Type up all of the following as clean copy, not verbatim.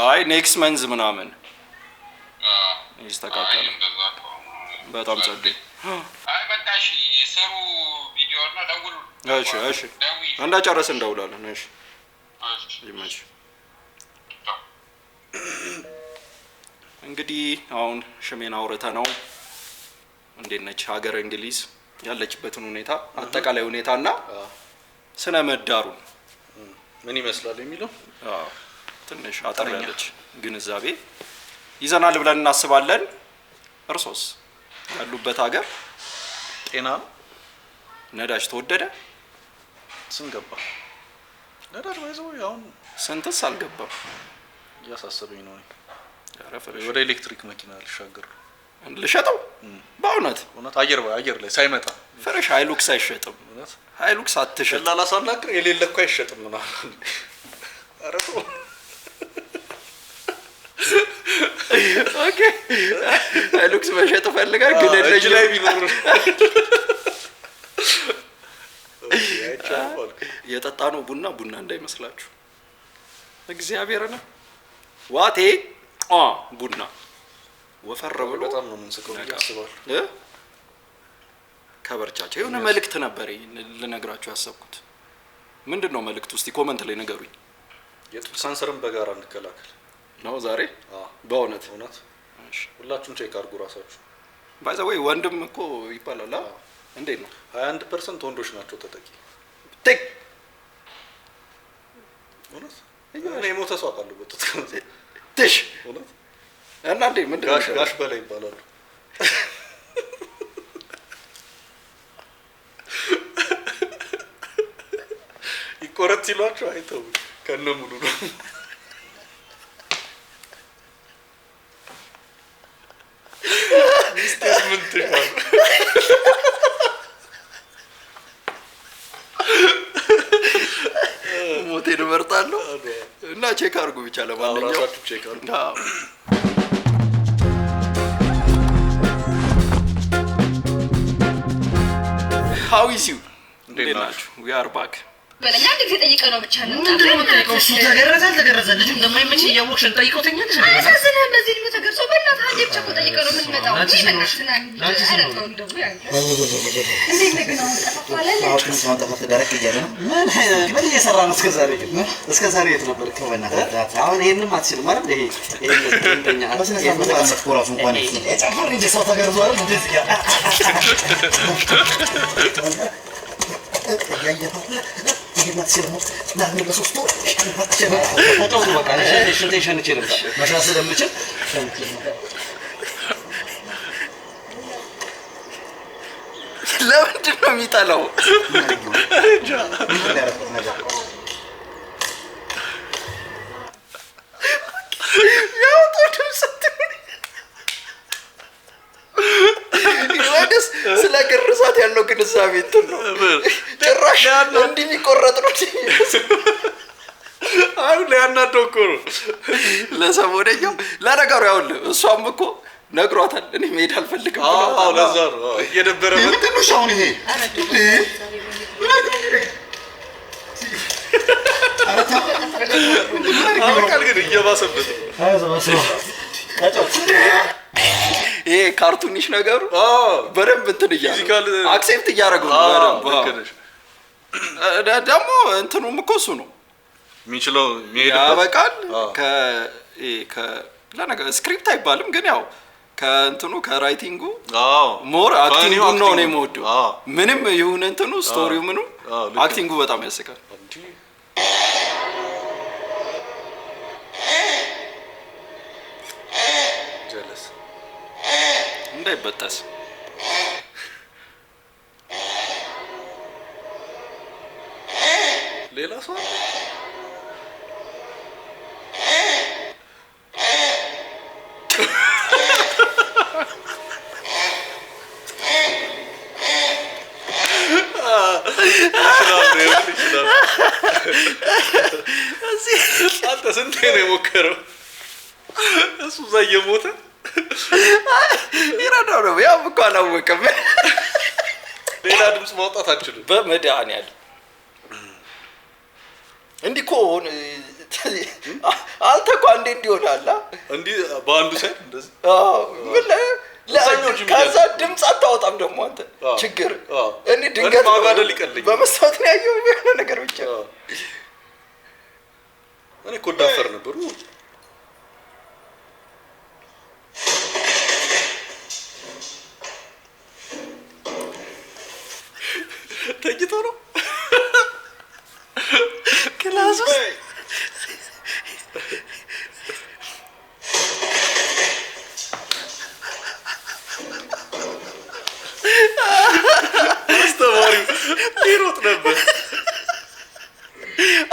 አይ ኔክስት መንዝ ምናምን ይስተካከላል። በጣም ጸዴ። አይ በቃ እሺ የሰሩ ቪዲዮ እና ደውሉ። እሺ እንዳጨረስን እንደውላለን። እሺ ይመች። እንግዲህ አሁን ሽሜን አውርተ ነው እንዴት ነች ሀገር እንግሊዝ ያለችበትን ሁኔታ አጠቃላይ ሁኔታና ስነ ምህዳሩን ምን ይመስላል የሚለው ትንሽ አጠር ያለች ግንዛቤ ይዘናል ብለን እናስባለን። እርሶስ ያሉበት ሀገር ጤና ነዳጅ ተወደደ? ስንት ገባ? ነዳጅ ባይዘው ያውን ስንትስ አልገባም? ያሳሰበኝ ነው። ያረፈሽ ወደ ኤሌክትሪክ መኪና ልሻገር ልሸጠው? በእውነት አየር ላይ ሳይመጣ ፍሬሽ ሃይሉክስ አይሸጥም። ሃይሉክስ አትሸጥ ላላሳናግር የሌለ እኮ አይሸጥም ነው። አረቶ ኦኬ ሃይሉክስ መሸጥ ፈልጋል ግን ለጅ ላይ ቢኖር የጠጣነው ቡና እንዳይመስላችሁ እግዚአብሔር ነው። ዋቴ ቡና ወፈር ብሎ በጣም ነው የምንስቀው ያስባሉ። ከበርቻቸው የሆነ መልእክት ነበር ልነግራችሁ ያሰብኩት። ምንድነው መልእክቱ? እስቲ ኮሜንት ላይ ንገሩኝ። የጡት ካንሰርን በጋራ እንከላከል ነው ዛሬ። በእውነት እሺ ሁላችሁም ቼክ አድርጉ ራሳችሁ። ባይ ዘ ወይ ወንድም እኮ ይባላል። እንዴት ነው? 21% ወንዶች ናቸው ተጠቂ። ቴክ እውነት እኔ ሞተ ሰው አውቃለሁ በጡት ካንሰር ትሽ እውነት እና እንዴ ምንድነው ጋሽ በላይ ይባላሉ። ይቆረጥ ሲሏቸው አይተው ከነ ሙሉ ነው። ሚስቴር ምን ትሻል? ሞቴን እመርጣለሁ እና ቼክ አድርጉ ብቻ ለማንኛውም ራሳችሁ ቼክ አድርጉ። How is you? እንዴት ናችሁ? We are back. በለኛ አንድ ጊዜ ጠይቀህ ነው ብቻ ነው። ምንድነው የምጠይቀው? እሱ ተገረዘ ልጁ እንደማይመች እያወቅሽ እንጠይቀው ትኛለሽ። አሳዝነህ በዚህ ልጅ ተገርሶ በእናትህ አንዴ ብቻ እኮ ጠይቀህ ነው የምንመጣው። ምን እየሰራ ነው እስከ ዛሬ? እስከ ዛሬ የት ነበር? በእናትህ አሁን ይሄንም አትችልም አይደል? ይሄ እንደኛ ራሱ እንኳን የጨፈር እንጂ ሰው ተገርዞ አይደል? እንደዚህ ለምንድን ነው የሚጠላው? ስለ ግርዛት ያለው ግንዛቤ እንትን ነው። ጭራሽ እንዲህ የሚቆረጥ ነው። አሁን ሊያናደው እኮ ነው ለሰሞነኛው። ለነገሩ ያውልህ እሷም እኮ ነግሯታል እኔ መሄድ አልፈልግም። አዎ ለዛ ነው እየደበረ ምንድን ነው አሁን ይሄ? አበቃል ግን እየባሰበት ይሄ ካርቱኒሽ ነገሩ በደንብ እንትን እያለ አክሴፕት እያደረገው ነው። ደግሞ እንትኑም እኮ እሱ ነው የሚችለው ያበቃል። ለነገሩ ስክሪፕት አይባልም ግን ያው ከእንትኑ ከራይቲንጉ ሞር አክቲንጉ ነው እኔ የምወደው። ምንም ይሁን እንትኑ ስቶሪው ምኑ አክቲንጉ በጣም ያስቃል። እንዳይበጠስ ሌላ ሰው አንተ ስንቴ ነው የሞከረው? እሱ እዛ እየሞተ ይረዳው ነው። ያው እኮ አላወቅም። ሌላ ድምፅ ማውጣት አትችልም። በመድኃኒዓለም እንዲህ እኮ አንተ እኮ በአንዴ እንዲሆናላ እንዲህ በአንዱ ሳይድ እንደዚህ ከዛ ድምፅ አታወጣም ደግሞ አንተ ችግር እኔ ድንገት ማጋደል ይቀልኝ በመስታወት ነው ያየው የሆነ ነገር ብቻ እኔ እኮ ዳፈር ነበሩ ተኝቶ ነው ክላስ አስተማሪው ሊሮጥ ነበር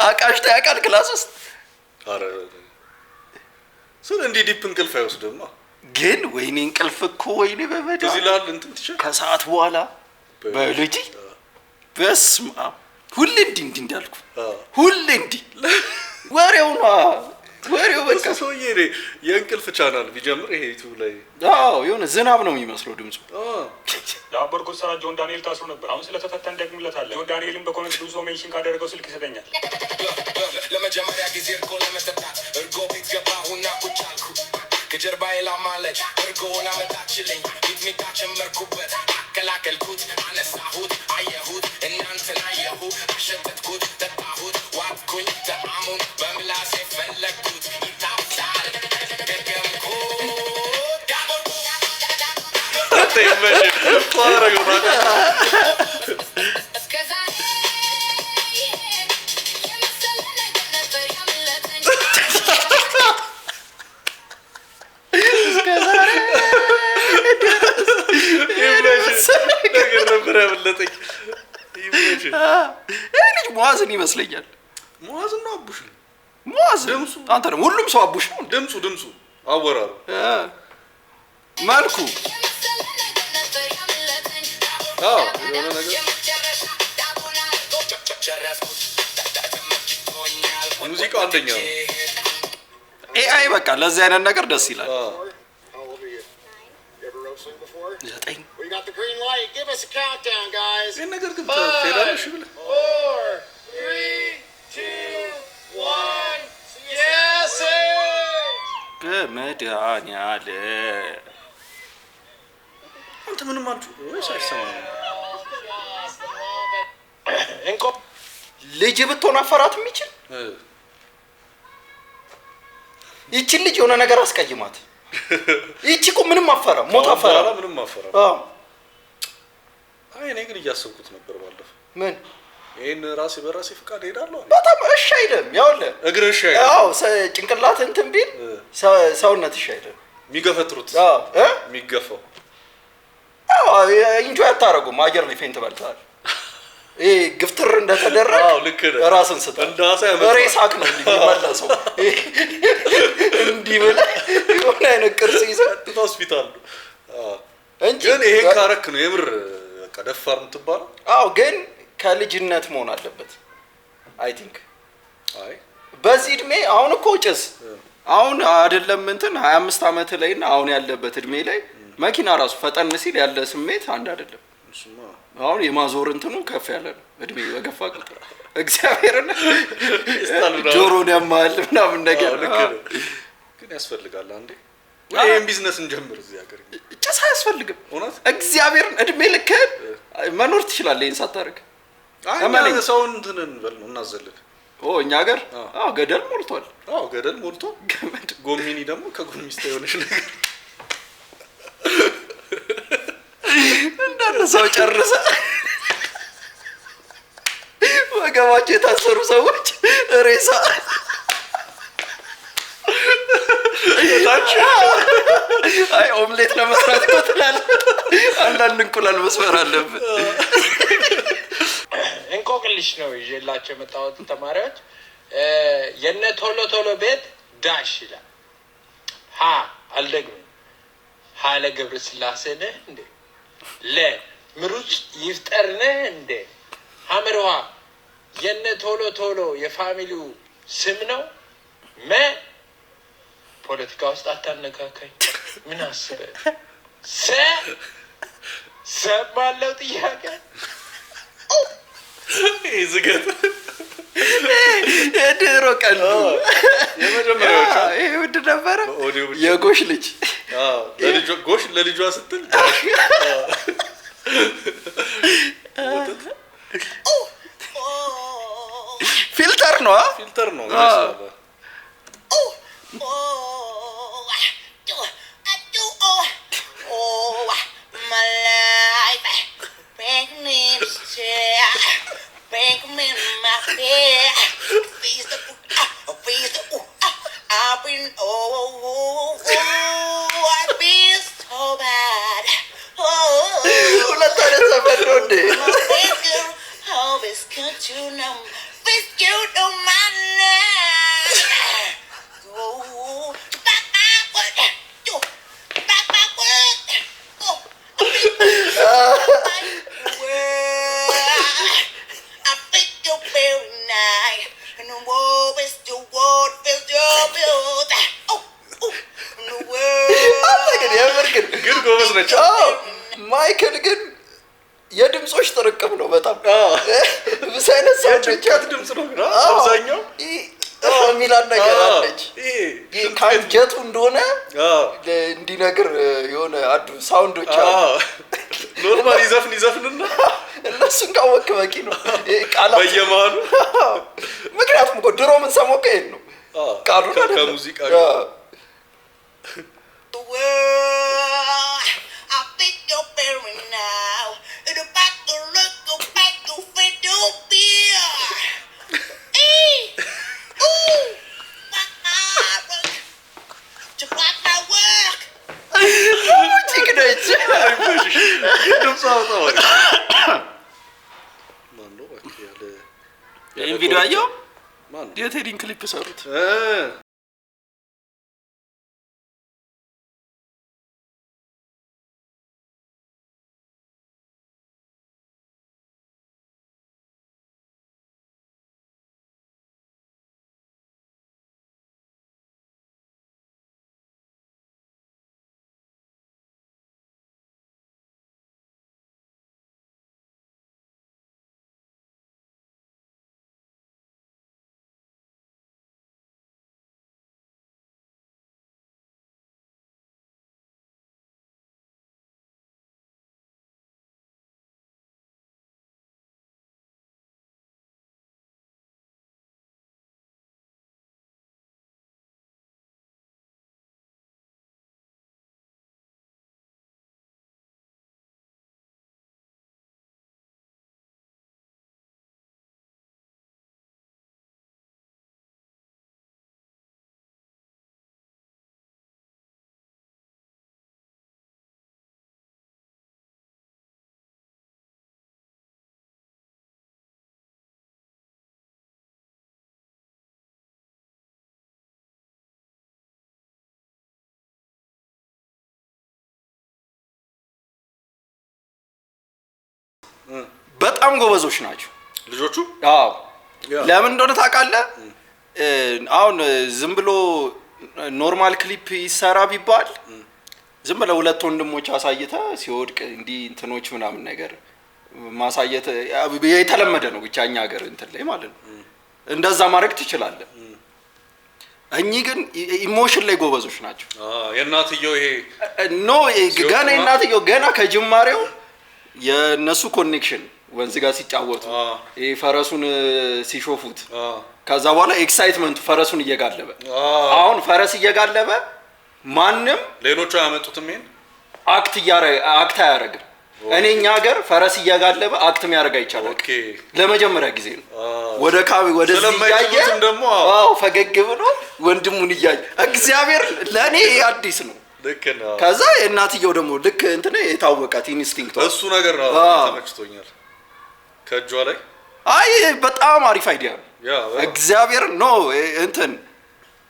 አቃሽታ ያቃል ክላስ ውስጥ አረ እንዲህ ዲፕ እንቅልፍ አይወስድማ ግን ወይኔ እንቅልፍ እኮ ወይኔ በመዳ እዚህ ላል እንትን ትችል ከሰዓት በኋላ ባዮሎጂ በስማ ሁሌ እንዲህ እንዳልኩ ሁሌ እንዲህ ወሬው በቃ ሰውዬ የእንቅልፍ ቻናል ቢጀምር ይሄ ዩቲዩብ ላይ የሆነ ዝናብ ነው የሚመስለው ድምፁ የአበርጎ ስራ ጆን ዳንኤል ታስሮ ነበር አሁን ስለተፈተን ደግምለታል ጆን ዳንኤልን በኮሜንት ብዙ ሜንሽን ካደረገው ስልክ ይሰጠኛል ለመጀመሪያ ጊዜ እርጎ ለመጠጣት እርጎ ቤት ገባሁና ቁጭ አልኩ ከጀርባዬ ላማለች እርጎውን አመጣችልኝ ሚጥሚጣ ጨመርኩበት አቀላቀልኩት አነሳሁት አየሁት እናንተን አየሁ አሸተትኩት ጠጣሁት ዋጥኩኝ ጣዕሙን በምላሴ ፈለግኩት ይጣፍጣል ደገምኩት ነገር ነበር ያመለጠኝ ልጅ ሙአዝን ይመስለኛል ሙአዝን ነው አቡሽ ሙአዝ ድምፁ አንተ ደግሞ ሁሉም ሰው አቡሽ ነው ድምፁ አወራሩ መልኩ የሆነ ነገር ሙዚቃው አንደኛ ነው ኤአይ በቃ ለዚህ አይነት ነገር ደስ ይላል ዘጠኝ ይህን ነገር ግን ትሄዳለሽ ብለህ 4 3 2 1 በመድኃኒዓለም አንተ ምንም አንተ ወይስ አይሰማም እንቆ ልጅ ብትሆን አፈራት የሚችል ይቺን ልጅ የሆነ ነገር አስቀይማት ይቺ እኮ ምንም አፈራ ሞት አፈራ ምንም አፈራ አይ እኔ ግን እያሰብኩት ነበር ባለፈው ምን ይሄን ራሴ በራሴ ፍቃድ ሄዳለሁ በጣም እሺ አይደለም ያውለ እግር እሺ አይደለም ጭንቅላት እንትን ቢል ሰውነት እሺ አይደለም የሚገፈትሩት የሚገፋው ኢንጆይ አታረጉም አየር ላይ ፌንት በልተሃል ይሄ ግፍትር እንደተደረገ ራስን ስታ ሬሳክ ነው የሚመለሰው እንዲህ ብለህ የሆነ አይነት ቅርጽ ይዘህ ሆስፒታል ግን ይሄን ካረክ ነው የምር በቃ ደፋር የምትባለው ግን ከልጅነት መሆን አለበት አይ ቲንክ አይ በዚህ እድሜ አሁን እኮ ጭስ አሁን አይደለም እንትን 25 አመት ላይና አሁን ያለበት እድሜ ላይ መኪና ራሱ ፈጠን ሲል ያለ ስሜት አንድ አይደለም አሁን የማዞር እንትኑ ከፍ ያለ ነው እድሜ በገፋ ቁጥር እግዚአብሔርና ጆሮን ያማል ምናምን ነገር ግን ያስፈልጋል አንዴ ይሄን ቢዝነስ እንጀምር እዚህ ሀገር ጭስ አያስፈልግም እግዚአብሔርን እድሜ ልክ መኖር ትችላለህ ይሄን ሳታረግ አማን ሰው እንትን እንበል ነው እናዘልክ እኛ ሀገር ገደል ሞልቷል ገደል ሞልቶ ጎሚኒ ደግሞ ከጎሚስታ የሆነች ነገር እንዳለ ሰው ጨርሰ ወገባቸው የታሰሩ ሰዎች ሬሳ አይ ኦምሌት ለመስራት ይቆጥላል አንዳንድ እንቁላል መስመር አለብን እንቆቅልሽ ነው ይዤላቸው የመጣሁት ተማሪዎች የነ ቶሎ ቶሎ ቤት ዳሽ ይላል ሀ አልደግም ሀለ ገብረ ስላሴ ነህ እንዴ ለ ምሩጽ ይፍጠር ነህ እንዴ ሐመርዋ የነ ቶሎ ቶሎ የፋሚሊው ስም ነው መ ፖለቲካ ውስጥ አታነካካኝ ምን አስበህ ሰማለው ጥያቄ ይዝገት የድሮ ቀልዱ የመጀመሪያዎቹ ነበረ የጎሽ ልጅ ጎሽ ለልጇ ስትል ፊልተር ነው ማይክል ግን የድምጾች ጥርቅም ነው በጣም በሳይነስ የጭንቀት ድምጽ ነው ግን አብዛኛው ሚላን ነገር አለች ካንጀቱ እንደሆነ እንዲነግር የሆነ አዱ ሳውንዶች አሉ ኖርማል ይዘፍንና እነሱን ካወቅ በቂ ነው ቃላት በየማሉ ምክንያቱም ድሮ ምን ሰማው ከየት ነው ቃሉን ከሙዚቃ ይሄን ቪዲዮ አየው የቴዲን ክሊፕ ሰሩት በጣም ጎበዞች ናቸው ልጆቹ አዎ ለምን እንደሆነ ታውቃለህ አሁን ዝም ብሎ ኖርማል ክሊፕ ይሰራ ቢባል ዝም ብለው ሁለት ወንድሞች አሳይታ ሲወድቅ እንዲ እንትኖች ምናምን ነገር ማሳየት የተለመደ ነው ብቻኛ ሀገር እንትን ላይ ማለት ነው እንደዛ ማድረግ ትችላለህ እኚህ ግን ኢሞሽን ላይ ጎበዞች ናቸው የእናትየው ይሄ ኖ ገና የእናትየው ገና ከጅማሬው የነሱ ኮኔክሽን ወንዝ ጋር ሲጫወቱ ይሄ ፈረሱን ሲሾፉት ከዛ በኋላ ኤክሳይትመንቱ ፈረሱን እየጋለበ አሁን ፈረስ እየጋለበ ማንንም ሌሎቹ ያመጡትም ይሄን አክት ያረጋግም እኔኛ ሀገር ፈረስ እየጋለበ አክት የሚያረጋ ይቻላል ኦኬ ለመጀመሪያ ጊዜ ነው ወደ ካቢ ወደ ሲያየ አዎ ፈገግ ብሎ ወንድሙን ይያይ እግዚአብሔር ለኔ አዲስ ነው ልክ ነው ከዛ የእናትየው ደግሞ ልክ እንትን የታወቃት ኢንስቲንክት እሱ ነገር ነው ተመችቶኛል ከጇ ላይ አይ በጣም አሪፍ አይዲያ ነው እግዚአብሔር ነው እንትን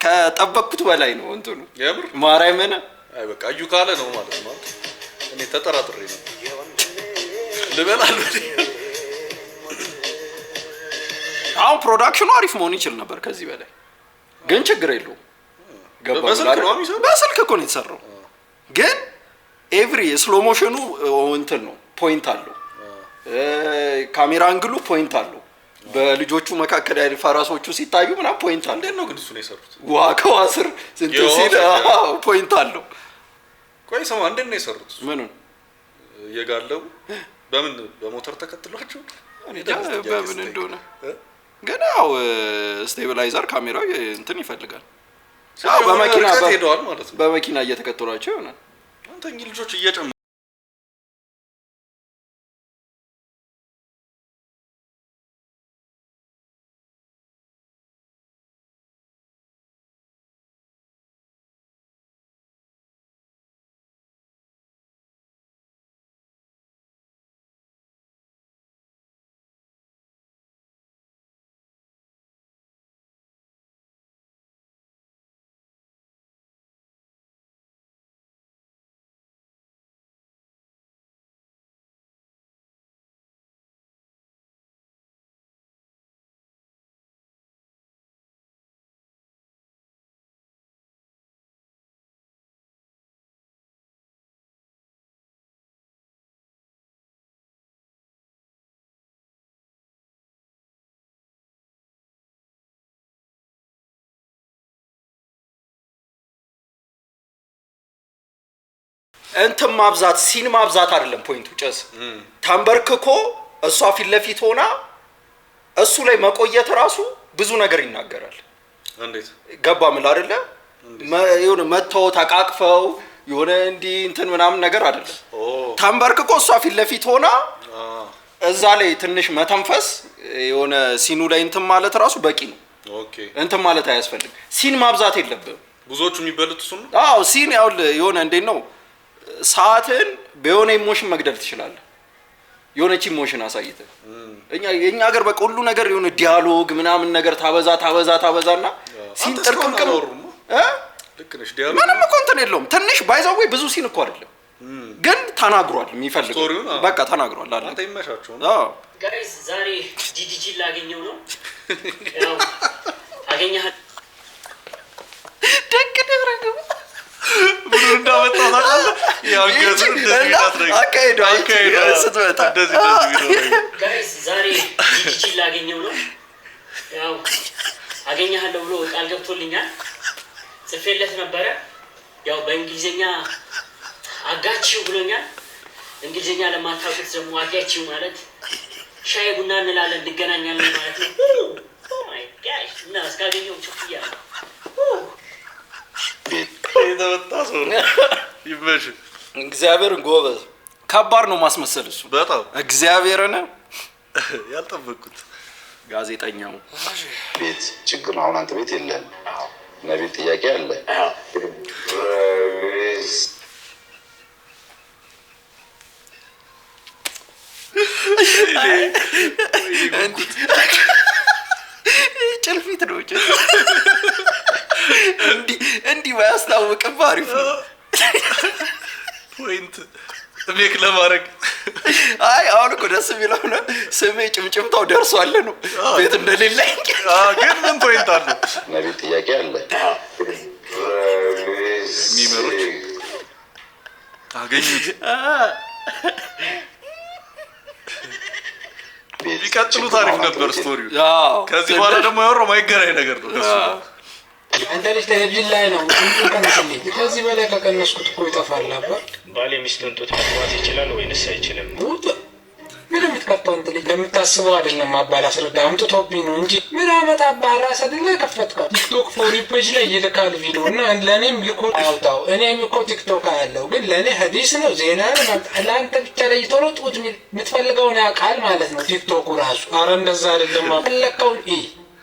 ከጠበቅኩት በላይ ነው እንትኑ የምር ማርያምን አይ በቃ እዩ ካለ ነው ማለት ነው እኔ ተጠራጥሬ ነው ልበላል አው ፕሮዳክሽኑ አሪፍ መሆን ይችላል ነበር ከዚህ በላይ ግን ችግር የለውም በስልክ እኮ ነው የተሰራው ግን ኤቭሪ ስሎ ሞሽኑ እንትን ነው ፖይንት አለው ካሜራ አንግሉ ፖይንት አለው በልጆቹ መካከል ያለ ፈረሶቹ ሲታዩ ምናምን ፖይንት አለ። እንዴት ነው ግን እሱን የሰሩት? ዋካው አስር ስንት ሲል ፖይንት አለው። ቆይ ሰማ እንዴት ነው የሰሩት? ምኑን እየጋለቡ በምን በሞተር ተከትሏቸው በምን እንደሆነ ግን ያው ስቴቢላይዘር ካሜራው እንትን ይፈልጋል። ያው በመኪና ሄደዋል ማለት ነው። በመኪና እየተከተሏቸው ይሆናል። አንተ እንግዲህ ልጆች እየጨመሩ እንትን ማብዛት ሲን ማብዛት አይደለም ፖይንቱ። ጨስ ተንበርክኮ እሷ ፊት ለፊት ሆና እሱ ላይ መቆየት ራሱ ብዙ ነገር ይናገራል። እንዴት ገባ ምን አይደለ? የሆነ መተው ተቃቅፈው የሆነ እንዲ እንትን ምናምን ነገር አይደለም። ተንበርክኮ እሷ ፊት ለፊት ሆና እዛ ላይ ትንሽ መተንፈስ የሆነ ሲኑ ላይ እንትን ማለት ራሱ በቂ ነው። ኦኬ እንትን ማለት አያስፈልግም። ሲን ማብዛት የለብህም። ብዙዎቹ የሚበሉት እሱ ነው። አዎ ሲን ያው የሆነ እንዴት ነው ሰዓትን በሆነ ኢሞሽን መግደል ትችላለህ። የሆነች ኢሞሽን አሳይተህ የኛ ሀገር በቃ ሁሉ ነገር የሆነ ዲያሎግ ምናምን ነገር ታበዛና ሲን ጥርቅምቅም ልክ ነሽ። ዲያሎግ ምንም እኮ እንትን የለውም። ትንሽ ባይዛው ብዙ ሲን እኮ አይደለም ግን ተናግሯል። የሚፈልገው በቃ ተናግሯል አለ። አንተ ይመሻቸው ነው። አዎ ጋይስ ዛሬ ጂጂጂ ላገኘው ነው። ያው አገኘህ ደግ ደረገው ምን እንዳመጣው ታውቃለህ? ያው ገዝር እንደዚህ ያትረግ አካሄዱ ስትመጣ እንደዚህ ቪዲዮ ጋይስ ዛሬ ጂጂጂ ላገኘው ነው። ያው አገኘሃለሁ ብሎ ቃል ገብቶልኛል። ጽፌለት ነበረ። ያው በእንግሊዘኛ አጋቺው ብሎኛል። እንግሊዘኛ ለማታውቁት ደግሞ አጋቺው ማለት ሻይ ቡና እንላለን እንገናኛለን ማለት ነው። ኦ ማይ ጋሽ እና እስካገኘው ቹፍያ ይተወጣው ይመሽ እግዚአብሔርን ጎበዝ። ከባድ ነው ማስመሰል እሱ በጣም እግዚአብሔርን ያልጠበቅኩት ጋዜጠኛው ቤት ችግር አሁን አንተ ቤት የለም እና ቤት ጥያቄ አለ። ጭልፊት ነው እንዲህ ባያስታውቅም አሪፍ ነው። ፖይንት ሜክ ለማድረግ አይ አሁን እኮ ደስ የሚለው ነው ስሜ ጭምጭምታው ደርሷል ነው ቤት እንደሌለኝ ግን ምን ፖይንት አለው? እና ቤት ጥያቄ አለ። ሚመሮች አገኙት ቢቀጥሉ ታሪፍ ነበር ስቶሪው። ከዚህ በኋላ ደግሞ ያወራው ማይገናኝ ነገር ነው ከሱ አንተ ልጅ ቴሌቪዥን ላይ ነው እንቀንስልኝ። ከዚህ በላይ ከቀነስኩት እኮ ይጠፋል ነበር። ባል የሚስቱን ጡት መጥባት ይችላል ወይንስ አይችልም? ምን የምትከተው እንትን ልጅ ለምታስበው አይደለም። አባል አስረዳ አምጥቶብኝ ነው እንጂ ምን አመጣብህ? ራስህ አይደለ ከፈትከው። ቲክቶክ ፎር ፔጅ ላይ ይልካል ቪዲዮ እና ለእኔም ልኮ አውጣው። እኔም እኮ ቲክቶክ አያለው ግን ለእኔ ሀዲስ ነው ዜና ነው። ለአንተ ብቻ ለይቶ ነው ጡት የምትፈልገውን ያውቃል ማለት ነው ቲክቶኩ ራሱ። አረ እንደዛ አይደለም። ፈለከውን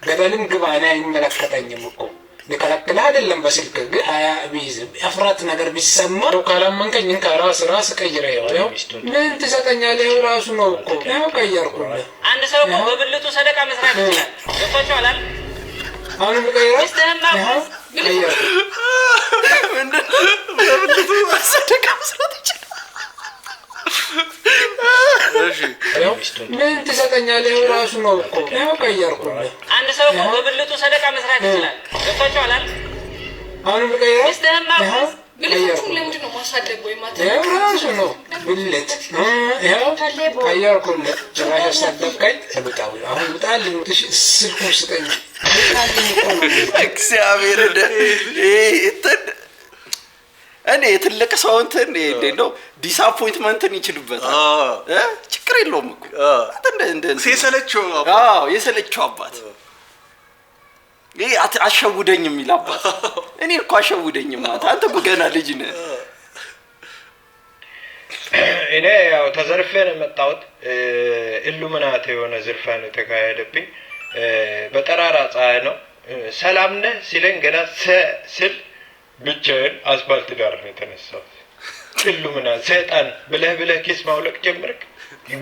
ገደልም ግባ እኔ አይመለከተኝም እኮ ልከለክልህ አይደለም። በስልክ ግን አፍራት ነገር ቢሰማ ካላመንከኝ እንካ ራስ ቀይረው። ያው ምን ትሰጠኛለህ? ይኸው ራሱ ነው እኮ ያው ቀየርኩልህ። አንድ ሰው እኮ በብልቱ ሰደቃ መስራት ይችላል። ገብቷችኋል አይደል? አሁንም ቀይረው ሚስትህማ ቀየርኩ። በብልቱ ሰደቃ መስራት ይችላል። ምን ትሰጠኛለህ? ይኸው ራሱ ነው እኮ ያው ቀየርኩልህ። አንድ ሰው እኮ በብልቱ ሰደቃ መስራት ይችላል። ገብቷችኋል አይደል? አሁንም ቀይረው ሚስትህማ ብልቶቹን ለምንድን ነው ማሳደግ ወይ ማታ ያው ራሱ ነው ብልት ያው አያርኩል ጭራሽ አስደብቀኝ ተበቃው አሁን ውጣልኝ ስልኩን ስጠኝ እግዚአብሔር እኔ ትልቅ ሰው እንትን እንዴት ነው ዲስአፖይንትመንትን ይችልበታል ችግር የለውም እኮ እንደ የሰለቸው የሰለቸው አባት ይሄ አሸውደኝ የሚል አባት እኔ እኮ አሸውደኝ ማለት አንተ ገና ልጅ ነህ እኔ ያው ተዘርፌ ነው የመጣሁት ኢሉሚናቲ የሆነ ዝርፋ ነው የተካሄደብኝ በጠራራ ፀሐይ ነው ሰላም ነህ ሲለኝ ገና ስል ብቻዬን አስፋልት ዳር ነው የተነሳሁት ኢሉሚናቲ ሰይጣን ብለህ ኪስ ማውለቅ ጀመርክ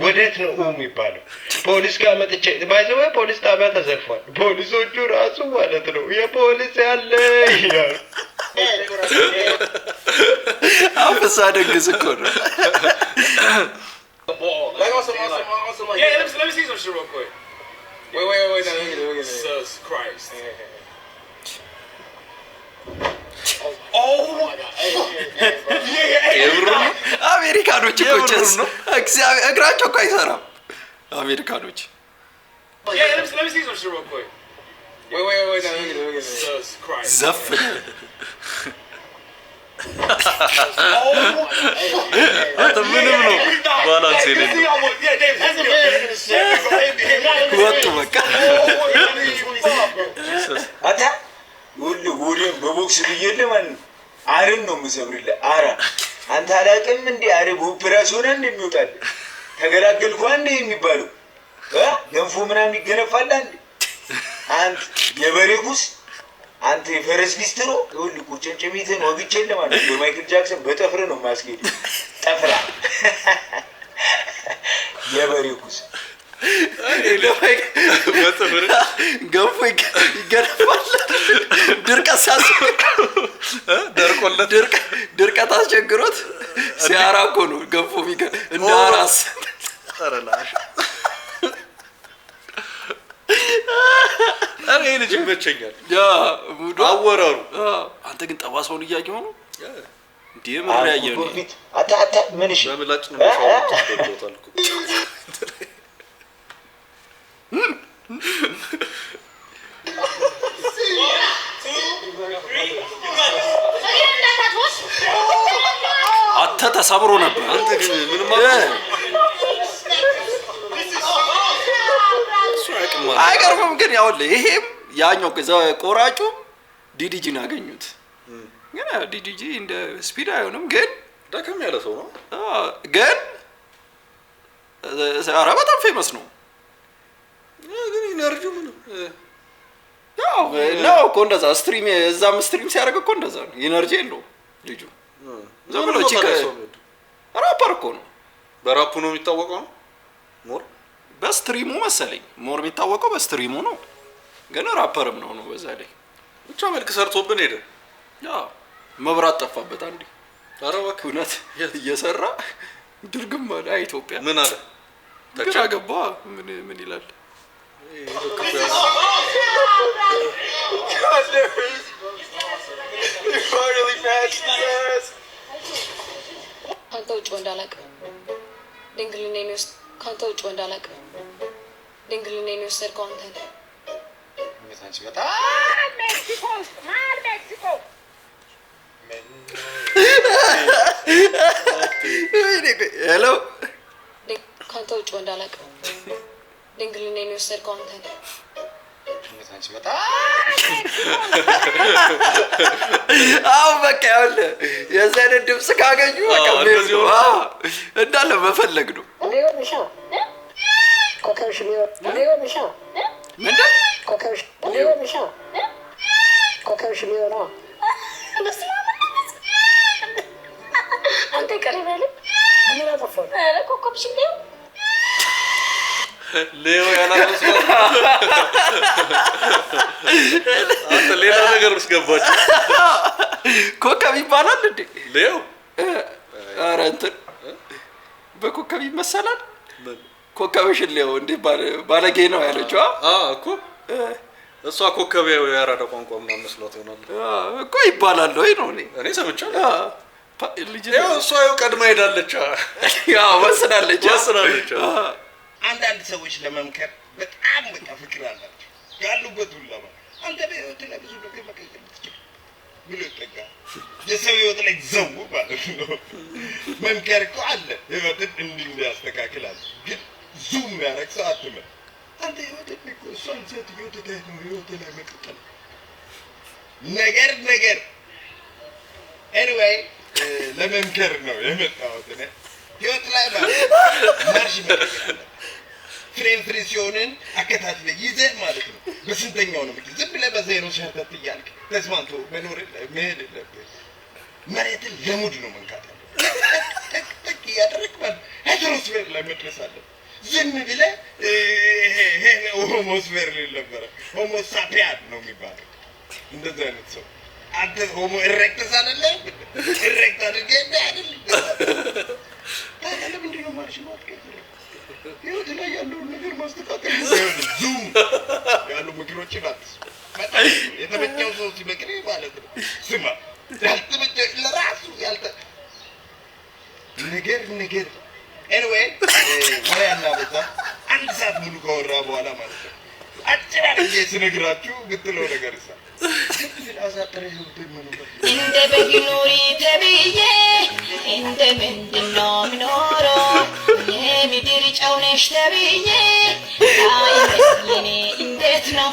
ወዴት ነው የሚባለው ፖሊስ ጋር መጥቼ ባይዘው ፖሊስ ጣቢያ ተዘርፏል ፖሊሶቹ ራሱ ማለት ነው የፖሊስ ያለ ይላል አፍሳ ደግስ እኮ ነው Yeah, let me see some shit real quick. Wait. Jesus Christ. Oh my God. አሜሪካኖች እኮ ቸስ እግራቸው እኮ አይሰራም አሜሪካኖች Yeah, let me see some shit real quick. Wait. Jesus Christ. ዘፍ አንተ ምንም ነው ባላንስ የሌለው ወጡ በቃ አታ ሁሉ በቦክስ ብዬልህ ማለት ነው አርን ነው የምሰብርልህ አራ አንተ አላውቅም እንዴ አረብ ኦፕሬሽን እንደሚወጣል ተገላገልኩ አንዴ የሚባለው ገንፎ ምናምን ይገነፋል አንዴ አንተ የበሬኩስ አንተ የፈረስ ሊስትሮ ሁሉ ቁጭምጭሚትን ወግቼልህ ማለት ነው ማይክል ጃክሰን በጠፍር ነው ማስጌድ ጠፍራ የበሬኩስ በጥፍር ገንፎ ይገነፋል ድርቀት ድርቀት አስቸግሮት ሲያራ እኮ ነው ገንፎ እንደ አራስ ተረላሽ እኔ ልጅ ይመቸኛል ሙዱ አወራሩ አንተ ግን ጠባሳውን እያየሁ ነው እንዴ ምን ያየው ነው አታ ምን እሺ በምላጭ ነው ተሰጥቶታል እኮ አታ ተሰብሮ ነበር አንተ ግን ምን ማለት አይገርምም ግን ያውልህ ይሄም ያኛው ቆራጩ ዲዲጂን አገኙት ግን ዲዲጂ እንደ ስፒድ አይሆንም ግን ደከም ያለ ሰው ነው ግን ኧረ በጣም ፌመስ ነው ግን ኢነርጂው ምን ነው እኮ እንደዛ ስትሪም እዛም ስትሪም ሲያደርግ እኮ እንደዛ ነው ኢነርጂ የለውም ልጁ ዝም ብሎ ራፐር እኮ ነው በራፑ ነው የሚታወቀው ሞር በስትሪሙ መሰለኝ ሞር የሚታወቀው በስትሪሙ ነው ግን ራፐርም ነው በዛ ላይ ብቻ መልክ ሰርቶብን ሄደ መብራት ጠፋበት አንዴ ኧረ እባክህ እውነት እየሰራ ድርግም አለ ኢትዮጵያ ምን አለ ግራ ገባ ምን ይላል ካንተ ውጭ ወንድ አላውቅም ድንግልናዬን ውስጥ ካንተ ውጭ ወንድ አላውቅም ድንግልናዬን የወሰድከው አንተ ነህ ሄሎ ካንተ ውጭ ወንድ አላውቅም ድንግልናዬን የወሰድከው አንተ ነህ አሁን በቃ ያውልህ የዘን ድምፅ ካገኙ በቃ እንዳለ መፈለግ ነው ምንድን አንተ ቀሪበል ምን አጠፋው ኮከብሽ ሊሆን ሌዮ ያላረስ አንተ ሌላ ነገር ውስጥ ገባች ኮከብ ይባላል እንዴ ሌዮ ኧረ እንትን በኮከብ ይመሰላል ኮከብሽን ሌዮ እንዴ ባለጌ ነው ያለችው እኮ እሷ ኮከብ ያራዳ ቋንቋ ምናምን መስሏት ይሆናል እኮ ይባላል ወይ ነው እኔ ሰምቻለሁ ያው እሷ ቀድማ ሄዳለች። ያው ወስናለች። አንዳንድ ሰዎች ለመምከር በጣም በቃ ፍቅር አላቸው ያሉበት ሁላ አንተ በህይወት ላይ ብዙ ነገር መቀየር ትችላለህ ብሎ ይጠጋ የሰው ህይወት ላይ ዘው ማለት ነው። መምከር እኮ አለ ህይወትን እንዲያስተካክል አለ ግን ዙም ያደረግ ሰው አትመን አንተ ህይወትን እኮ እሷን ሴትዮ ትተህ ነው ህይወት ላይ መቀጠል ነገር ኤኒዌይ ለመምከር ነው የመጣሁት እኔ ህይወት ላይ ማርሽ መቀየር ፍሬሲዮንን አከታትለህ ይዘህ ማለት ነው። በስንተኛው ነው ምክንያት ዝም ብለህ በዜሮ ሸርተት እያልክ ተስማምቶ መኖር መሄድ የለብህ። መሬትን ለሙድ ነው መንካት ያለብህ እያደረግህ ማለት ሄተሮስፌር ላይ መድረስ አለብህ። ዝም ብለህ ሆሞስፌር ሊል ነበረ ሆሞ ሳፒያን ነው የሚባለው እንደዚህ አይነት ሰው አንተ ሆሞ ኢሬክተስ አይደለም ኢሬክት አድርገህ አይደል ታዲያ ለምንድን ነው ማርሽ ማትከተል ህይወት ላይ ያለውን ነገር ማስተካከል ዙም ያሉ ምክሮችን አትስማ። የተመቸው ሰው ሲመክር ማለት ነው ስማ ያልተመቸው ለራሱ ነገር ኤኒዌይ ወሬ ያናበዛ አንድ ሰዓት ሙሉ ከወራ በኋላ ማለት ነው አጭር አድርጌ ስነግራችሁ ብትለው ነገር ይሳ እንደ በግ ኑሪ ተብዬ እንደ ምንድን ነው የምኖረው የምድር ጨው ነሽ ተብዬ አይመስለኔ እንዴት ነው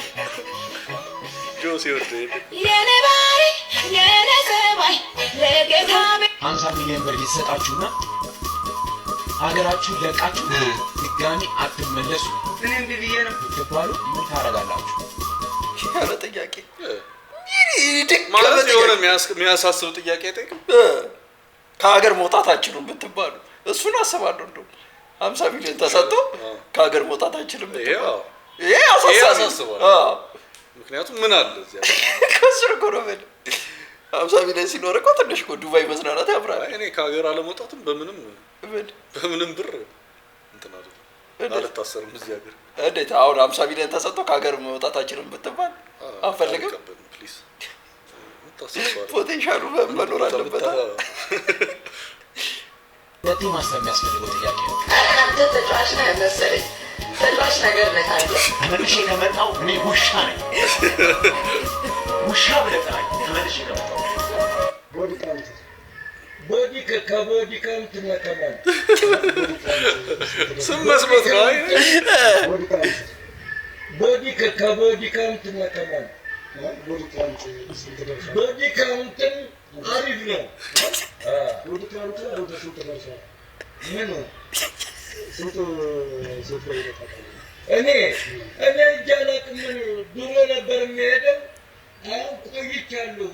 የኔ ባህሪ የኔ ጸባይ ለጌታ 50 ሚሊዮን ብር ይሰጣችሁና ሀገራችሁን ለቃችሁ ድጋሚ አትመለሱ እኔም ብዬ ነው ትባሉ ምን ታረጋላችሁ? ያለ ጥያቄ ማለት የሆነ የሚያሳስብ ጥያቄ ጠይቅ። ከሀገር መውጣታችሁን ብትባሉ እሱን አስባለሁ። እንደው 50 ሚሊዮን ተሰጥቶ ከሀገር መውጣታችሁን ብትባሉ ይሄ ያሳስባል። ምክንያቱም ምን አለ እዚያ ከስር እኮ ነው ማለት 50 ሚሊዮን ሲኖር እኮ ትንሽ እኮ ዱባይ መዝናናት ያምራል። እኔ ከሀገር አለመውጣትም በምንም ብር እንትን አልታሰርም እዚህ ሀገር። እንዴት አሁን 50 ሚሊዮን ተሰጥቶ ከሀገር መውጣታችንን ብትባል አንፈልግም? ፕሊዝ ፖቴንሻሉ መኖር አለበት። ለዚህ ማስተር የሚያስፈልገው ጥያቄ ነው። አንተ ተጫዋች ነህ መሰለኝ ተጫዋች ነገር ነህ አንተ። ተመልሼ ከመጣሁ እኔ ውሻ ነኝ። ውሻ ብለህ ጥራኝ። ተመልሼ ከመጣሁ ቦዲ ከቦዲ ካውንት ነከማል ስም መስሎት ነው። ቦዲ ከቦዲ ካውንት ነከማል ቦዲ ካውንትን አሪፍ ነው። ቦዲ ካውንት ወደ ሱት ደርሷል። ምን ነው ሱት ላይ ተጠቅመው እኔ እጅ አላውቅም። ድሮ ነበር የሚሄደው አሁን ቆይቻለሁ።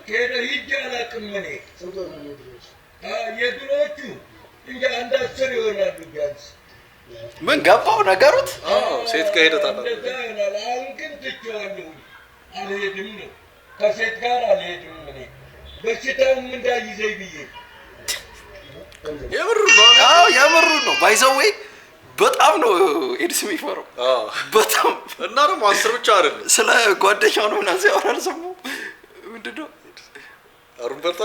ከሄደ ሂጅ አላውቅም። እኔ የድሮዎቹ እንደ አንድ 10 ይሆናሉ ቢያንስ። ምን ገባው ነገሩት? ሴት ከሄደ እንደዛ ይሆናል። አሁን ግን ትቼዋለሁ። አልሄድም ነው ከሴት ጋር አልሄድም። እኔ በሽታውም እንዳይዘኝ ብዬ የምሩ ነው ባይዘዌ በጣም ነው ኤድስ የሚፈራው በጣም እና ደግሞ 10 ብቻ አይደለም ስለ ጓደኛው ነው እና ሲያወራ ሰሙ ምንድነው አሩን በልታ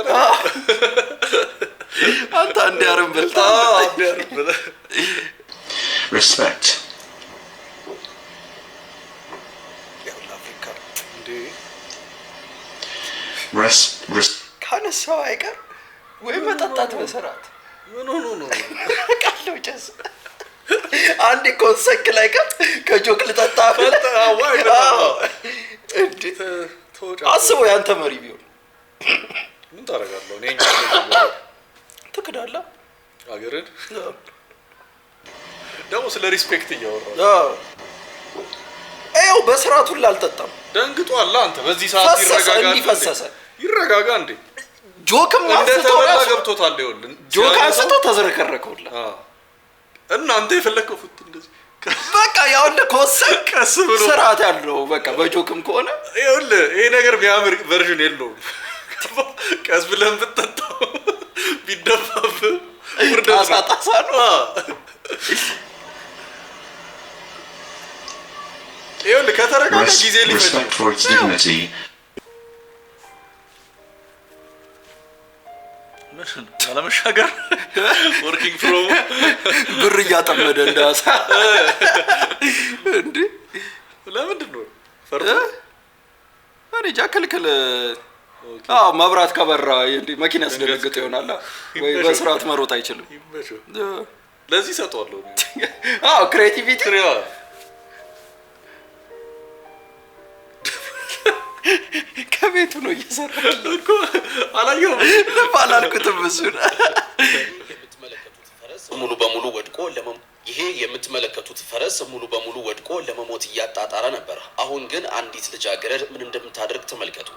አንተ አንዴ አሩን በልታ respect ካነሳው አይቀር ወይ መጠጣት በስርዓት ምን ሆኖ ነው ቃለው ጨስ አንድ ኮንሰክ ላይ ቀጥ ከጆክ ልጠጣ ወይ እንዴት አስቦ ያንተ መሪ ቢሆን ምን ታረጋለህ? እኔ ትክዳለህ አገርን ደግሞ ስለ ሪስፔክት እያወራሁ አይው በስርዓቱ ላልጠጣም ደንግጧል። አንተ በዚህ ሰዓት ይረጋጋ እንዴ ጆክም እንደተበላ ገብቶታል። ይኸውልህ ጆክ አንስቶ ተዘረከረከውላ እናንተ የፈለከው ፍት እንደዚህ በቃ ያው እንደ ኮሰቀስ ብሎ ስርዓት ያለው በቃ በጆክም ከሆነ ይኸውልህ ይሄ ነገር የሚያምር ቨርዥን የለውም። ቀስ ብለን ብትጠጣው ቢደፋፍ ጣሳ ነው። ይኸውልህ ከተረጋጋ ጊዜ ሊፈጅ አለመሻገር ወርኪንግ ፍሮም ብር እያጠመደ እንዳሳ እንዴ ለምንድን ነው ፈርቶ እኔ ጃከልከለ አዎ መብራት ከበራ እንዴ መኪና ያስደነግጥ ይሆናል ወይ በስርዓት መሮጥ አይችልም ለዚህ ሰጠዋለሁ አዎ ክሬቲቪቲ ከቤቱ ነው እየሰራል እኮ አላየሁም ባላልኩትም እሱን ሙሉ በሙሉ ወድቆ ይሄ የምትመለከቱት ፈረስ ሙሉ በሙሉ ወድቆ ለመሞት እያጣጣረ ነበር። አሁን ግን አንዲት ልጃገረድ ምን እንደምታደርግ ተመልከቱ።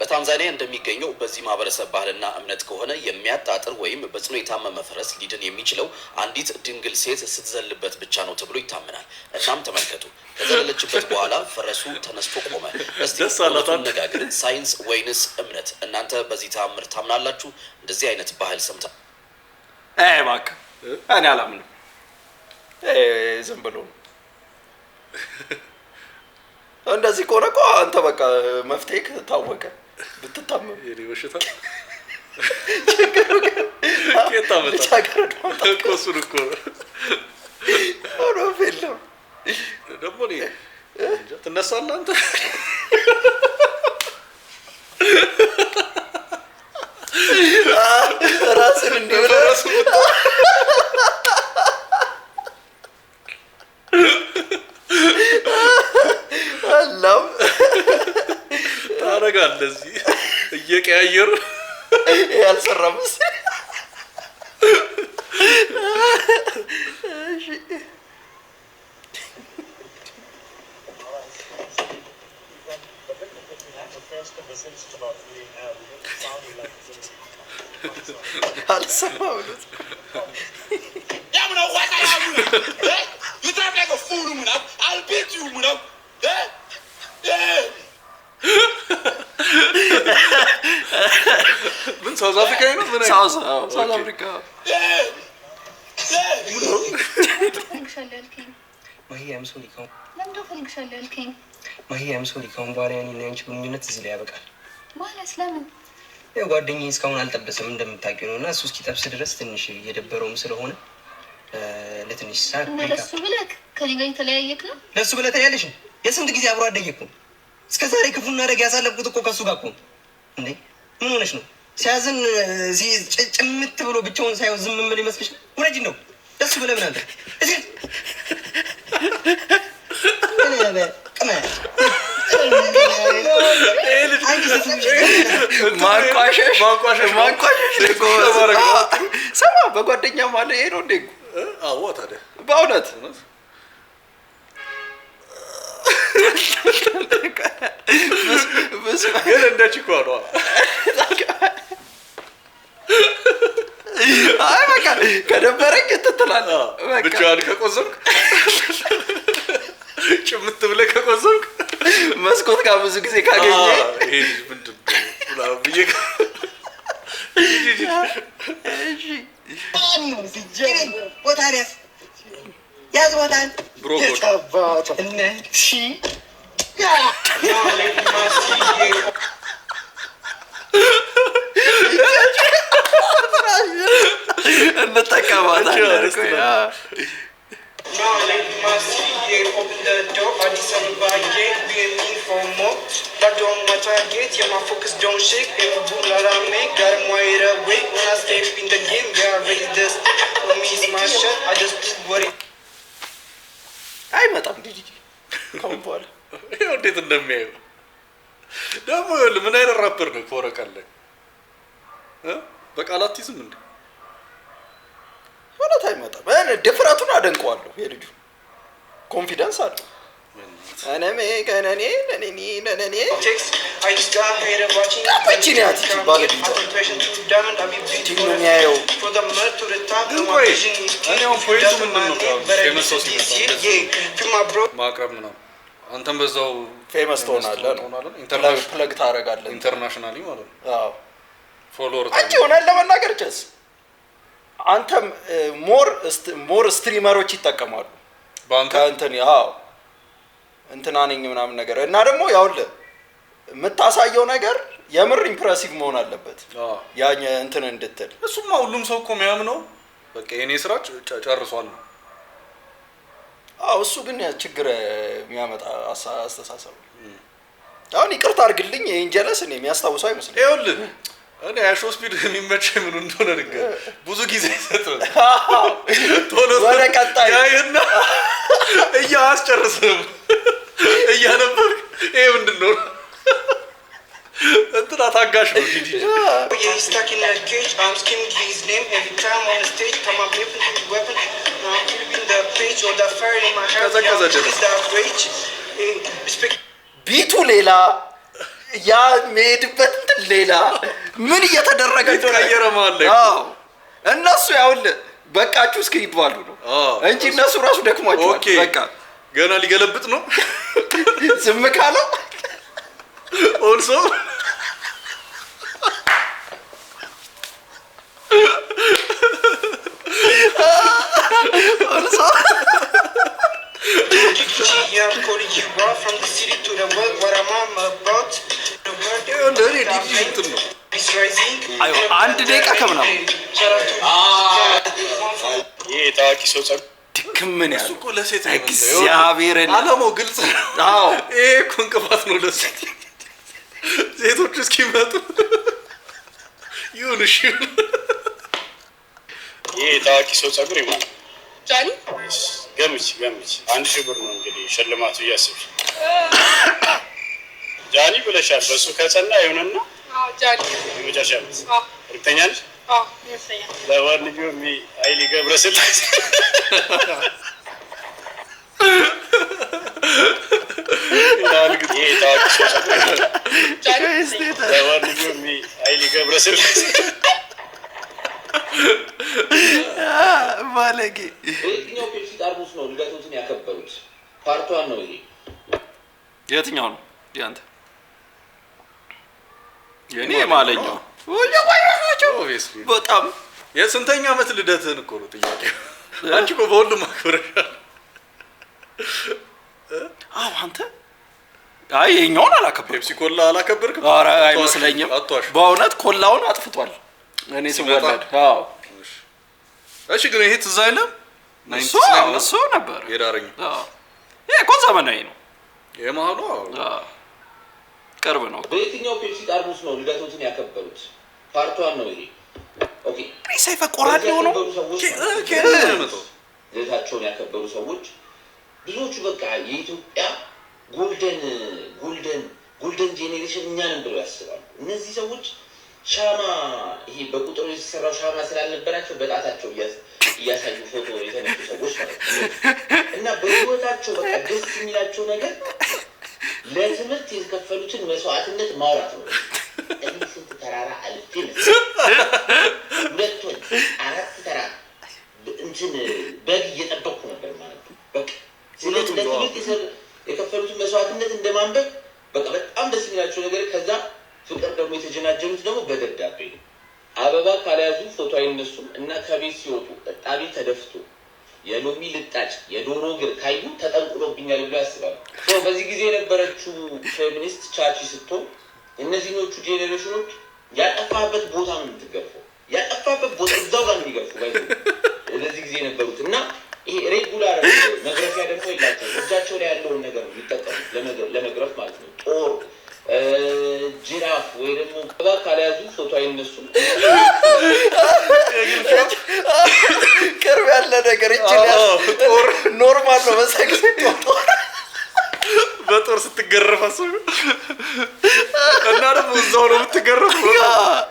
በታንዛኒያ እንደሚገኘው በዚህ ማህበረሰብ ባህልና እምነት ከሆነ የሚያጣጥር ወይም በጽኑ የታመመ ፈረስ ሊድን የሚችለው አንዲት ድንግል ሴት ስትዘልበት ብቻ ነው ተብሎ ይታመናል። እናም ተመልከቱ፣ ከዘለለችበት በኋላ ፈረሱ ተነስቶ ቆመ። እስቲ ነጋገር ሳይንስ ወይንስ እምነት? እናንተ በዚህ ተአምር ታምናላችሁ? እንደዚህ አይነት ባህል ሰምታ እባክህ እኔ አላምንም። ዝም ብሎ እንደዚህ ከሆነ እኮ አንተ በቃ መፍትሄ ታወቀ ብትታመም የኔ በሽታ ችግሩ ግን ከታመጣ እኮሱን እኮ አሮፍ የለም ደግሞ እኔ ትነሳለህ አንተ ራስን እንዲሆነ አላም ታረጋለህ እዚህ እየቀያየሩ ያልሰራም እሺ አልሰማም Yeah, man, what I have you? You talk like a fool, man. I'll beat you, man. ምን ሳውዝ አፍሪካ ነው? ምን ሳውዝ አፍሪካ ከአሁን በኋላ እኔና አንቺ ግንኙነት እዚህ ላይ ያበቃል ማለት ለምን? ያው ጓደኛዬ እስካሁን አልጠበሰም እንደምታውቂው ነው እና እሱ እስኪጠብስ ድረስ ትንሽ እየደበረውም ስለሆነ ለትንሽ ሰዓት እና ለሱ ብለህ ከኔ ጋር የተለያየክ ነው? ለሱ ብለህ ተያለሽ? የስንት ጊዜ አብሮ አደጌ እኮ እስከ ዛሬ ክፉና ደግ ያሳለፍኩት እኮ ከሱ ጋር እኮ እንዴ። ምን ሆነሽ ነው? ሲያዝን ጭምት ብሎ ብቻውን ሳይሆን ዝም ምን ይመስልሽ? ወረጅ ነው ለሱ ብለህ ምን አለ እዚህ ሰማ በጓደኛ ማለት ይሄ ነው እንዴ? አዎ ታዲያ በእውነት ግን እንደ ችኮ ነው። አይ በቃ ከደበረኝ ትትላለህ ብቻህን ከቆዘምክ ጭምት ብለህ ከቆዘምክ መስኮት ጋር ብዙ ጊዜ ካገኘ ይሄ ልጅ ምንድን ነው ብዬ ቦታሪያስ ያዝ ቦታን ብሮኮ እነሺ እንጠቀማታለን። Open the door, body seven by gate, being mean for more. That don't my target, yeah, my focus don't shake. Every boom that I make, got him wide awake. When I step in the game, yeah, I raise this. For me, it's my shot, I just do what it. አይመጣም ዲጂ ካሁን በኋላ ይኸው እንዴት እንደሚያየው ደግሞ ምን አይነት ራፐር ነው ከወረቀት ላይ በቃላት ይዝም እንዴ ማለት አይመጣም። እኔ ድፍረቱን አደንቀዋለሁ። የልጁ ኮንፊደንስ አለው። እኔ ከነኔ ነኔ I just got hate watching. ታችኛት ባለቤቷ ቲም ነው የሚያየው። For the mud to the top, ግን my ቆይ vision is እኔ አሁን ፖይንቱ ምንድን ነው? ፌመስ ሰው ሲመጣ ማቅረብ ምናምን አንተም በዛው ፌመስ ትሆናለህ ነው ፕለግ ታደርጋለህ ኢንተርናሽናሊ ማለት ነው። አዎ ፎሎወር አንቺ ሆነን ለመናገር ጀስ አንተም ሞር ስትሪመሮች ይጠቀማሉ በአንተ እንትን ያው እንትና ነኝ ምናምን ነገር እና ደግሞ ያውልህ የምታሳየው ነገር የምር ኢምፕሬሲቭ መሆን አለበት ያኛ እንትን እንድትል። እሱማ ሁሉም ሰው እኮ የሚያምነው በቃ የኔ ስራ ጨርሷል ነው። እሱ ግን ችግር የሚያመጣ አስተሳሰብ። አሁን ይቅርታ አድርግልኝ ይሄን ጀለስ እኔ የሚያስታውሰው አይመስልም። ይኸውልህ እኔ አሾ ስፒድ የሚመቸኝ ምን እንደሆነ ነገር ብዙ ጊዜ ይሰጣል። ቶሎ ወደ ቀጣይ ያይና እያስጨርስም እያነበብክ ይሄ ምንድን ነው እንትና ታጋሽ ነው ዲዲ Yeah, he's stuck in a cage. I'm screaming his name every time on the stage. Come on, weapon, weapon. Now I'm flipping the page or the fire in my heart. Yeah, it's that rage. Respect. ቢቱ ሌላ ያ መሄድበት እንትን ሌላ ምን እየተደረገ ተቀየረ ማለት ነው። እነሱ ያውልህ በቃችሁ እስኪ ይባሉ ነው እንጂ እነሱ ራሱ ደክሟቸዋል። በቃ ገና ሊገለብጥ ነው ዝም ካለው also Yeah, I'm calling you out from the city to the world. What am I about? The world is rising. አንድ ደቂቃ ከምናምን ይሄ ታዋቂ ሰው ድክምን ያለው እኮ ለሴት ነው እግዚአብሔርን አለማው ግልጽ ነው። ይሄ እኮ እንቅፋት ነው ለሴት ሴቶች እስኪመጡ ይሁን። እሺ ይሄ ታዋቂ ሰው ጸጉር ይሆናል ጃኒ ገምች 1000 ብር ነው እንግዲህ ሽልማቱ እያሰብሽ ጃኒ ብለሻል። በሱ ከጸና ይሁንና ጃኒ መጨረሻ እርግጠኛ ነሽ? ይመስለኛል። ለማንኛውም ኃይሌ ገብረስላሴ ባለጌ የትኛው ፔፕሲ ጠርሙስ ነው ልደቱን ያከበሩት? ፓርቷን ነው ይሄ። የትኛው ነው ያንተ? የኔ ማለኛው በጣም የስንተኛ ዓመት ልደትህን እኮ ነው ጥያቄው። አንቺ እኮ በሁሉም አክብረሻል። አንተ አይ የኛውን አላከበርኩም። ፔፕሲ ኮላ አላከበርክም? ኧረ አይመስለኝም። በእውነት ኮላውን አጥፍቷል እኔ ስወለድ። እሺ ግን ይሄ ትዝ አይልም? እሱ ነበር የዳረኝ። ይሄ እኮ ዘመናዊ ነው። የመሀሉ ቅርብ ነው። በየትኛው ፔፕሲ ጠርሙስ ነው ልደቱን ያከበሩት? ፓርቷን ነው ይሄ። ኦኬ ሰይፈ ቆራጥ ነው። ልደታቸውን ያከበሩ ሰዎች ብዙዎቹ በቃ የኢትዮጵያ ጎልደን ጄኔሬሽን እኛንም ብለው ያስባሉ። እነዚህ ሰዎች ሻማ ይሄ በቁጥሩ የተሰራው ሻማ ስላልነበራቸው በጣታቸው እያሳዩ ፎቶ የተነሱ ሰዎች ማለት ነው። እና በህይወታቸው በቃ ደስ የሚላቸው ነገር ለትምህርት የተከፈሉትን መስዋዕትነት ማውራት ነው። እኔ ስንት ተራራ አልፌ ሁለት ወር 4 ተራራ እንትን በግ እየጠበቅኩ ነበር ማለት ነው። በቃ ስለዚህ ለትምህርት የከፈሉትን መስዋዕትነት እንደማንበብ በቃ በጣም ደስ የሚላቸው ነገር። ከዛ ፍቅር ደግሞ የተጀናጀኑት ደግሞ በደብዳቤ ነው። አበባ ካልያዙ ፎቶ አይነሱም እና ከቤት ሲወጡ እጣቢ ተደፍቶ የሎሚ ልጣጭ የዶሮ እግር ካዩ ተጠንቅሎብኛል ብሎ ያስባሉ። በዚህ ጊዜ የነበረችው ፌሚኒስት ቻቺ ስትሆን እነዚህኞቹ ጄኔሬሽኖች ያጠፋበት ቦታ ነው የምትገርፈው። ያጠፋበት ቦታ እዛው ጋር የሚገርፉ ለዚህ ጊዜ የነበሩት እና ይሄ ሬጉላር መግረፊያ ደግሞ የላቸው። እጃቸው ላይ ያለውን ነገር ነው የሚጠቀሙት ለመግረፍ ማለት ነው። ጦር፣ ጅራፍ ወይ ደግሞ አበባ ካልያዙ ፎቶ አይነሱም። ቅርብ ያለ ነገር ይችላል። ጦር ኖርማል ነው መሰለኝ። በጦር ስትገረፍ አሰብ እና ደግሞ እዛው ነው የምትገረፈው።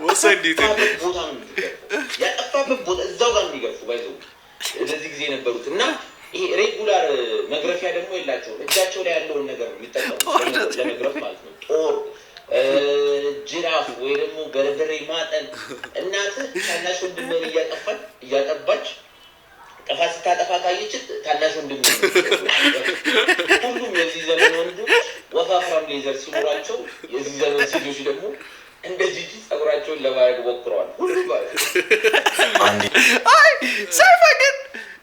ወሰን እንዴት ቦታ ነው የምትገርፈው። ያጠፋበት ቦታ እዛው ጋር የሚገርፉ ባይዘው ለዚህ ጊዜ የነበሩት እና ይሄ ሬጉላር መግረፊያ ደግሞ የላቸውም። እጃቸው ላይ ያለውን ነገር ነው የሚጠቀሙት ለመግረፍ ማለት ነው። ጦር፣ ጅራፍ ወይ ደግሞ በርበሬ ማጠን። እናትህ ታናሽ ወንድምህን እያጠባች ጥፋት ስታጠፋ ካየችት ታናሽ ወንድምህን ሁሉም የዚህ ዘመን ወንዶች ወፋፍራም ሌዘር ሲኖራቸው የዚህ ዘመን ሴቶች ደግሞ እንደዚህ ጸጉራቸውን ለማድረግ ሞክረዋል። ሁሉ ማለት አይ ሰይፈ ግን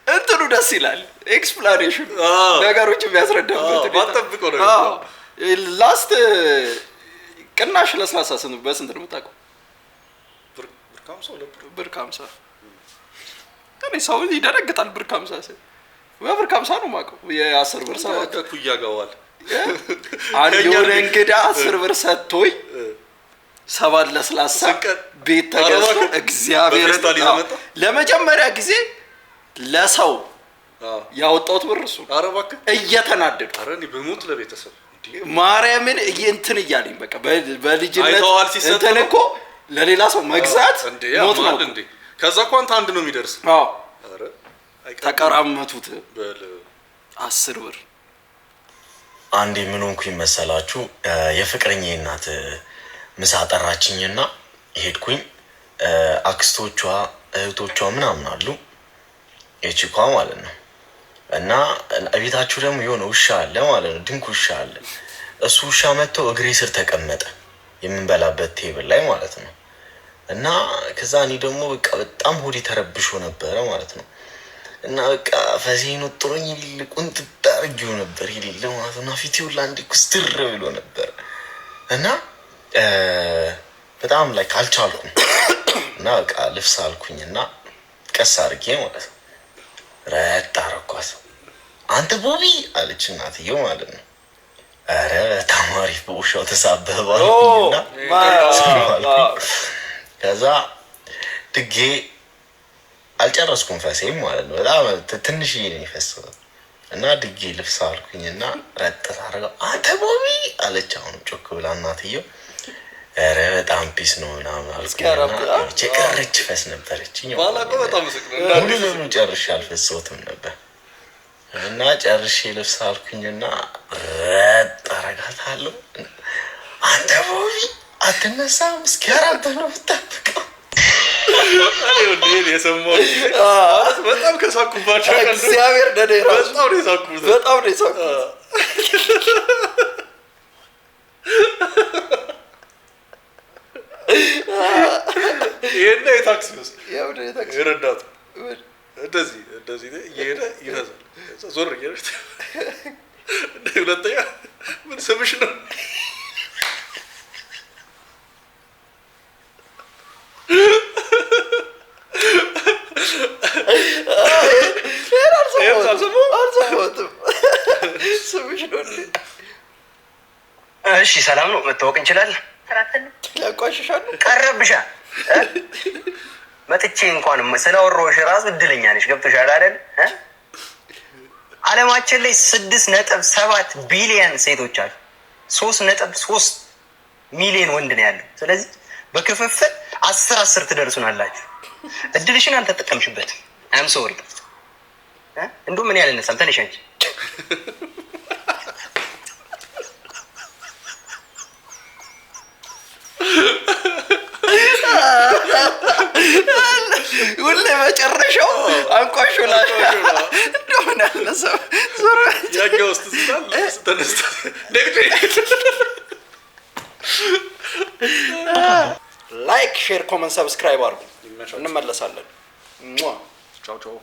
እንትኑ ደስ ይላል። ኤክስፕላኔሽን ነገሮች የሚያስረዳበት ባጠብቀው ነው። ላስት ቅናሽ ለስላሳ ስንት በስንት ነው የምታውቀው? ብር ከሀምሳ እኔ ሰው ይደነግጣል። ብር ከሀምሳ ሲል በብር ከሀምሳ ነው የማውቀው። የ10 ብር ሰው ከኩያ ጋዋል አንድ የሆነ እንግዳ 10 ብር ሰጥቶኝ 7 ለስላሳ ቤት ተገዝቶ እግዚአብሔር ለመጀመሪያ ጊዜ ለሰው ያወጣሁት ብር እሱ እየተናደዱ በሞት ለቤተሰብ ማርያምን እንትን እያለኝ በቃ በልጅነት እንትን እኮ ለሌላ ሰው መግዛት ሞት ነው እንዴ? ከዛ እኮ አንተ አንድ ነው የሚደርስ። አዎ ተቀራመቱት 10 ብር። አንዴ ምን ሆንኩኝ መሰላችሁ? የፍቅረኛዬ እናት ምሳ ጠራችኝና ሄድኩኝ። አክስቶቿ እህቶቿ ምናምን አሉ የቺኳ ማለት ነው። እና ቤታችሁ ደግሞ የሆነ ውሻ አለ ማለት ነው፣ ድንክ ውሻ አለ። እሱ ውሻ መጥቶ እግሬ ስር ተቀመጠ የምንበላበት ቴብል ላይ ማለት ነው። እና ከዛ እኔ ደግሞ በቃ በጣም ሆዴ ተረብሾ ነበረ ማለት ነው። እና በቃ ፈሴን ወጥሮኝ ቁንጥጥ አድርጌው ነበር የሌለ ማለት ነው። እና ፊቴ ሁላ እንዲ ኩስትር ብሎ ነበር እና በጣም ላይ አልቻልኩም። እና በቃ ልብስ አልኩኝ እና ቀስ አድርጌ ማለት ነው ረጥ አረኳት። አንተ ቦቢ አለች እናትየው ማለት ነው። ኧረ ተማሪ በውሻው ተሳበባልና ከዛ ድጌ አልጨረስኩም ፈሴም ማለት ነው። በጣም ትንሽዬ ነው የፈሰው እና ድጌ ልብስ አልኩኝና ረጥ አደረገው። አንተ ቦቢ አለች አሁንም ጮክ ብላ እናትየው። ኧረ በጣም ፒስ ነው ምናምን አልኩኝና የቀረች ፈስ ነበረችኝ። ሙሉ ለሙሉ ጨርሼ አልፈሰሁትም ነበር እና ጨርሼ ልብስ አልኩኝና ረጥ አደርጋታለሁ። አንተ ቦቢ አትነሳም እስኪ አራት ነው የምጠብቀው። በጣም ከሳኩባቸው እግዚአብሔር ደደ ራሱ በጣም ነው የሳኩት። በጣም ነው የሳኩት። ይሄን የታክሲ ውስጥ የረዳቱ እንደዚህ እየሄደ ይረዛል። ዞር እየሄደ ሁለተኛ ምን ስምሽ ነው? እሺ ሰላም ነው፣ መታወቅ እንችላለን? ያቋሽሻል ቀረብሻ መጥቼ እንኳን ስለወሮሽ ራሱ እድለኛ ነሽ። ገብቶሻል አይደል? ዓለማችን ላይ 6.7 ቢሊዮን ሴቶች አሉ። 3.3 ሚሊዮን ወንድ ነው ያለው። ስለዚህ በክፍፍል 10 ትደርሱናላችሁ። እድልሽን አልተጠቀምሽበትም። አም ሶሪ። እንደውም ምን ያልነሳም ተነሽ አንቺ። ሁሌ መጨረሻው አንቋሾላል እንደምን ያልነሳም ዞር ያኛው ውስጥ ተነስተ ላይክ፣ ሼር፣ ኮመንት፣ ሰብስክራይብ አድርጉ። እንመለሳለን። ቻው ቻው።